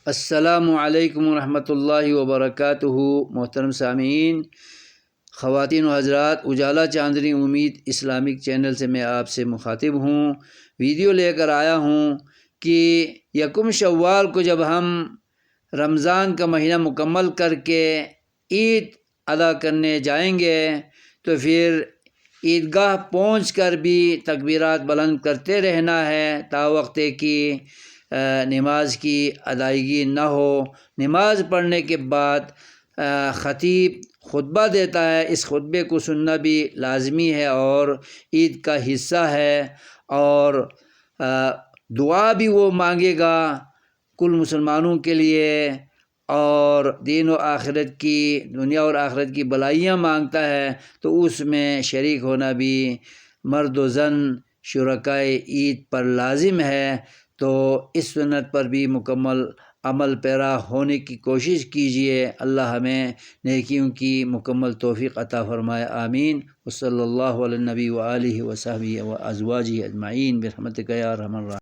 السلام علیکم ورحمۃ اللہ وبرکاتہ۔ محترم سامعین، خواتین و حضرات، اجالا چاندنی امید اسلامک چینل سے میں آپ سے مخاطب ہوں۔ ویڈیو لے کر آیا ہوں کہ یکم شوال کو جب ہم رمضان کا مہینہ مکمل کر کے عید ادا کرنے جائیں گے تو پھر عیدگاہ پہنچ کر بھی تکبیرات بلند کرتے رہنا ہے تا وقت کی نماز کی ادائیگی نہ ہو۔ نماز پڑھنے کے بعد خطیب خطبہ دیتا ہے، اس خطبے کو سننا بھی لازمی ہے اور عید کا حصہ ہے، اور دعا بھی وہ مانگے گا کل مسلمانوں کے لیے، اور دین و آخرت کی، دنیا اور آخرت کی بلائیاں مانگتا ہے، تو اس میں شریک ہونا بھی مرد و زن شرکائے عید پر لازم ہے۔ تو اس سنت پر بھی مکمل عمل پیرا ہونے کی کوشش کیجیے۔ اللہ ہمیں نیکیوں کی مکمل توفیق عطا فرمائے، آمین۔ وصلی اللہ علی النبی وآلہ وصحبہ وازواجہ اجمعین برحمتک یا ارحم الراحمین۔